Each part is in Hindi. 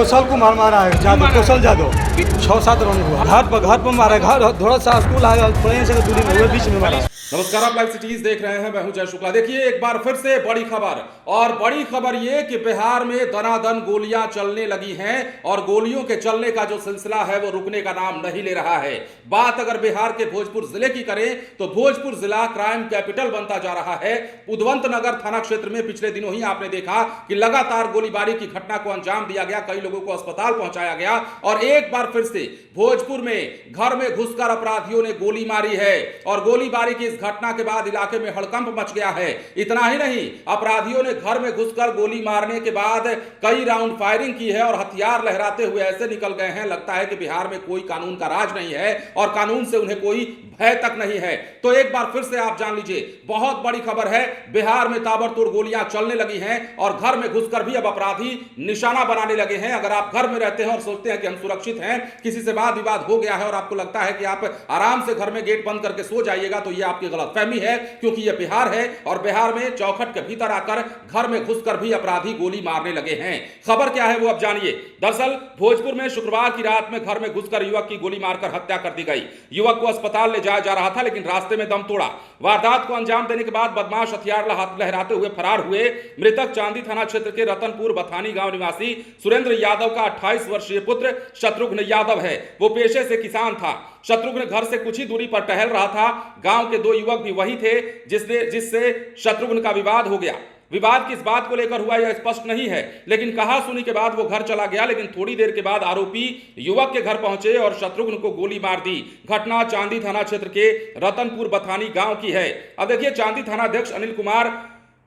कौशल कुमार मारा है, जादव कौशल जादव 6-7 राउंड हुआ। घर पर मारा है, घर थोड़ा सा स्कूल आया ट्रेन से दूरी में हुए बीच में मारा। नमस्कार, आप लाइव सिटीज देख रहे हैं, मैं हूं जय शुक्ला। देखिए एक बार फिर से बड़ी खबर, और बड़ी खबर ये कि बिहार में दनादन गोलियां चलने लगी हैं और गोलियों के चलने का जो सिलसिला है वो रुकने का नाम नहीं ले रहा है। बात अगर बिहार के भोजपुर जिले की करें तो भोजपुर जिला क्राइम कैपिटल बनता जा रहा है। उद्वंत नगर थाना क्षेत्र में पिछले दिनों ही आपने देखा कि लगातार गोलीबारी की घटना को अंजाम दिया गया, कई लोगों को अस्पताल पहुंचाया गया और एक बार फिर से भोजपुर में घर में घुसकर अपराधियों ने गोली मारी है और गोलीबारी की घटना के बाद इलाके में हड़कंप मच गया है। इतना ही नहीं, अपराधियों ने घर में घुसकर गोली मारने के बाद कई राउंड फायरिंग की है और हथियार लहराते हुए ऐसे निकल गए हैं, लगता है कि बिहार में कोई कानून का राज नहीं है और कानून से उन्हें कोई भय तक नहीं है। तो एक बार फिर से आप जान लीजिए, बहुत बड़ी खबर है, बिहार में ताबड़तोड़ गोलियां चलने लगी हैं और घर में घुसकर भी अब अपराधी निशाना बनाने लगे हैं। अगर आप घर में रहते हैं और सोचते हैं कि हम सुरक्षित हैं, किसी से वाद विवाद हो गया है और आपको लगता है कि आप आराम से घर में गेट बंद करके सो जाइएगा, तो यह आपकी गलतफहमी है, क्योंकि यह बिहार है और बिहार में चौखट के भीतर आकर घर में घुसकर भी अपराधी गोली मारने लगे हैं। खबर क्या है वो अब जानिए। दरअसल भोजपुर में शुक्रवार की रात में घर में घुसकर युवक की गोली मारकर हत्या कर दी गई। युवक को अस्पताल ले जाया जा रहा था, लेकिन रास्ते में दम तोड़ा। वारदात को अंजाम देने के बाद बदमाश हथियार लहराते हुए फरार हुए। मृतक चांदी थाना क्षेत्र के रतनपुर बथानी गांव निवासी सुरेंद्र यादव का 28 वर्षीय पुत्र शत्रुघ्न यादव है। वो पेशे से किसान था। शत्रुघ्न घर से कुछ ही दूरी पर टहल रहा था। गांव के दो युवक भी वही थे जिससे शत्रुघ्न का विवाद हो गया। विवाद किस बात को लेकर हुआ यह स्पष्ट नहीं है, लेकिन कहा सुनी के बाद वो घर चला गया। लेकिन थोड़ी देर के बाद आरोपी युवक के घर पहुंचे और शत्रुघ्न को गोली मार दी। घटना चांदी थाना क्षेत्र के रतनपुर बथानी गांव की है। अब देखिए, चांदी थाना अध्यक्ष अनिल कुमार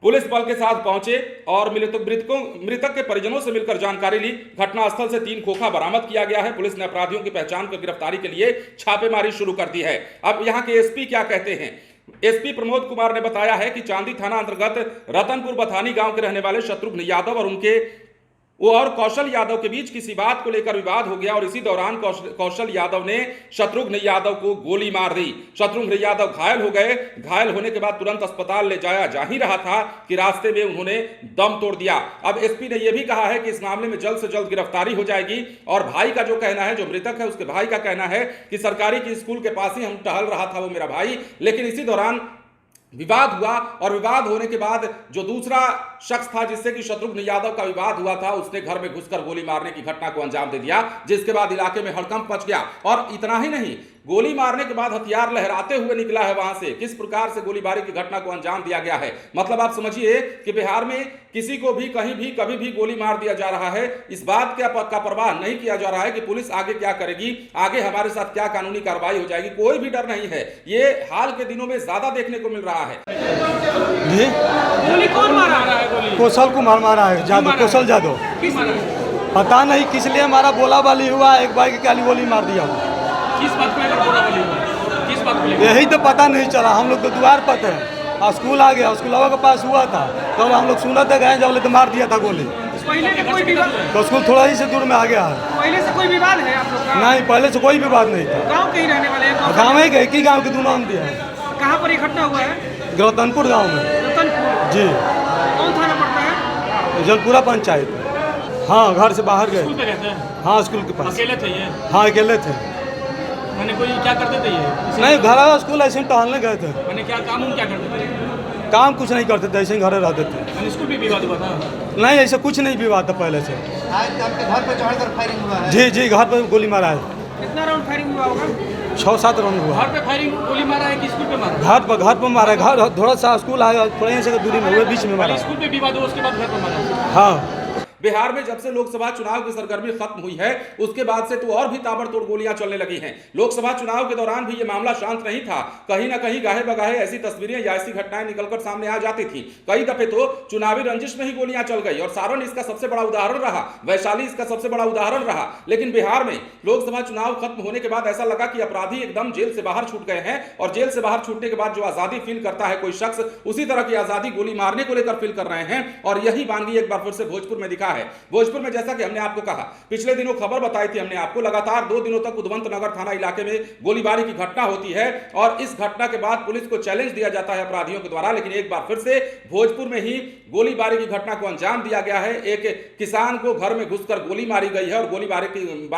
पुलिस बल के साथ पहुंचे और मृतक के परिजनों से मिलकर जानकारी ली। घटनास्थल से 3 खोखा बरामद किया गया है। पुलिस ने अपराधियों की पहचान कर गिरफ्तारी के लिए छापेमारी शुरू कर दी है। अब यहां के एसपी क्या कहते हैं। एसपी प्रमोद कुमार ने बताया है कि चांदी थाना अंतर्गत रतनपुर बथानी गांव के रहने वाले शत्रुघ्न यादव और कौशल यादव के बीच किसी बात को लेकर विवाद हो गया और इसी दौरान कौशल यादव ने शत्रुघ्न यादव को गोली मार दी। शत्रुघ्न यादव घायल हो गए। घायल होने के बाद तुरंत अस्पताल ले जाया जा ही रहा था कि रास्ते में उन्होंने दम तोड़ दिया। अब एसपी ने यह भी कहा है कि इस मामले में जल्द से जल्द गिरफ्तारी हो जाएगी। और भाई का जो कहना है, जो मृतक है उसके भाई का कहना है कि सरकारी की स्कूल के पास ही हम टहल रहा था वो मेरा भाई, लेकिन इसी दौरान विवाद हुआ और विवाद होने के बाद जो दूसरा शख्स था जिससे कि शत्रुघ्न यादव का विवाद हुआ था, उसने घर में घुसकर गोली मारने की घटना को अंजाम दे दिया, जिसके बाद इलाके में हड़कंप मच गया। और इतना ही नहीं, गोली मारने के बाद हथियार लहराते हुए निकला है वहां से। किस प्रकार से गोलीबारी की घटना को अंजाम दिया गया है, मतलब आप समझिए कि बिहार में किसी को भी कहीं भी कभी भी गोली मार दिया जा रहा है। इस बात का परवाह नहीं किया जा रहा है कि पुलिस आगे क्या करेगी, आगे हमारे साथ क्या कानूनी कार्रवाई हो जाएगी, कोई भी डर नहीं है। ये हाल के दिनों में ज्यादा देखने को मिल रहा है। जी, गोली कौन मारा है? गोली कौशल कुमार मारा है, जादव कौशल जादव। किस मारा? पता नहीं किस लिए मारा, बोला बाली हुआ, एक बाइक के गोली मार दिया। किस बात को लेकर बोला बाली हुआ? किस बात को लेकर? यही तो पता नहीं चला। हम लोग तो द्वार पर थे, स्कूल आ गया, स्कूल के पास हुआ था तो हम लोग सुना था, गए जब तो मार दिया था गोली। पहले से कोई विवाद? तो स्कूल थोड़ा ही से दूर में आ गया है। पहले से कोई विवाद है आप लोग का? नहीं, पहले से कोई विवाद नहीं था। गांव के ही रहने वाले हैं? गाँव ही गए कि गाँव के 2 नाम दिया है। कहाँ पर ये घटना हुआ है? रतनपुर गाँव में। रतनपुर जी। कौन थाना पड़ता है? जलपुरा पंचायत। हाँ, घर से बाहर गए। स्कूल पे रहते हैं? हाँ, स्कूल के पास। अकेले थे ये? हाँ, अकेले थे। मैंने कोई क्या करते थे ये? नहीं, घर स्कूल ऐसे ही टहलने गए थे। मैंने क्या काम क्या करते थे? काम कुछ नहीं करते थे, ऐसे ही घर रहते थे। मैंने स्कूल भी विवाद हुआ था? नहीं, ऐसा कुछ नहीं विवाद था पहले से। आज आपके घर पे चढ़कर फायरिंग हुआ है? जी जी, घर पर गोली मारा है। कितना राउंड फायरिंग हुआ होगा? 6-7 राउंड हुआ। घर पे फायरिंग गोली मारा है कि स्कूल पे मारा? घर पर मारा है। घर थोड़ा सा स्कूल आया ट्रेन से दूरी में हुए बीच में मारा। स्कूल पे विवाद हुआ, उसके बाद घर पे मारा? हाँ। बिहार में जब से लोकसभा चुनाव की सरगर्मी खत्म हुई है, उसके बाद से तो और भी ताबड़तोड़ गोलियां चलने लगी हैं। लोकसभा चुनाव के दौरान भी ये मामला शांत नहीं था। कहीं ना कहीं गाहे बगाहे ऐसी तस्वीरें या ऐसी घटनाएं निकलकर सामने आ जाती थी। कई दफे तो चुनावी रंजिश में ही गोलियां चल गई और सारण इसका सबसे बड़ा उदाहरण रहा, वैशाली इसका सबसे बड़ा उदाहरण रहा। लेकिन बिहार में लोकसभा चुनाव खत्म होने के बाद ऐसा लगा कि अपराधी एकदम जेल से बाहर छूट गए हैं और जेल से बाहर छूटने के बाद जो आजादी फील करता है कोई शख्स, उसी तरह की आजादी गोली मारने को लेकर फील कर रहे हैं। और यही वानगी एक बार फिर से भोजपुर में दिखा है। भोजपुर में जैसा कि हमने आपको कहा, पिछले दिनों खबर बताई थी हमने आपको, लगातार 2 दिनों तक उद्वंत नगर थाना इलाके में गोलीबारी की घटना होती है और इस घटना के बाद पुलिस को चैलेंज दिया जाता है अपराधियों के द्वारा, लेकिन एक बार फिर से भोजपुर में ही गोलीबारी की घटना को अंजाम दिया गया है। एक किसान को घर में घुसकर गोली मारी गई है और गोलीबारी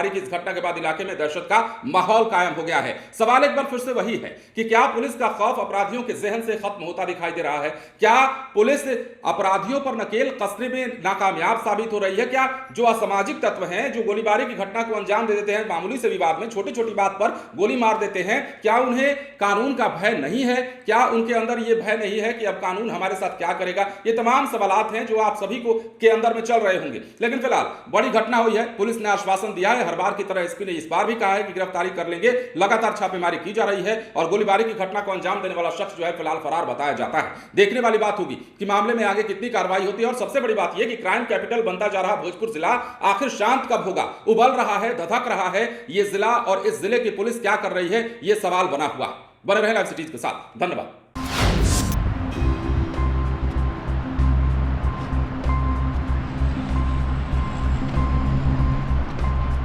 की इस घटना के बाद इलाके में दहशत का माहौल कायम हो गया है। सवाल एक बार फिर से वही है कि क्या पुलिस का खौफ अपराधियों के जहन से खत्म होता दिखाई दे रहा है? क्या पुलिस अपराधियों पर नकेल कसने में नाकामयाब साबित हो रही है? क्या जो असामाजिक तत्व हैं, जो गोलीबारी की घटना को अंजाम दे देते हैं मामूली से विवाद में, छोटी छोटी बात पर गोली मार देते हैं, क्या उन्हें कानून का भय नहीं है? क्या उनके अंदर यह भय नहीं है कि अब कानून हमारे साथ क्या करेगा? ये तमाम सवालात हैं जो आप सभी को के अंदर में चल रहे होंगे। लेकिन फिलहाल बड़ी घटना हुई है, पुलिस ने आश्वासन दिया है, हर बार की तरह एसपी ने इस बार भी कहा है कि गिरफ्तारी कर लेंगे। लगातार छापेमारी की जा रही है और गोलीबारी की घटना को अंजाम देने वाला शख्स जो है फिलहाल फरार बताया जाता है। देखने वाली बात होगी कि मामले में आगे कितनी कार्रवाई होती है और सबसे बड़ी बात यह कि क्राइम कैपिटल बनता जा रहा भोजपुर जिला आखिर शांत कब होगा? उबल रहा है, धधक रहा है यह जिला और इस जिले की पुलिस क्या कर रही है, यह सवाल बना हुआ। बने रहें लाइव सिटीज के साथ। धन्यवाद।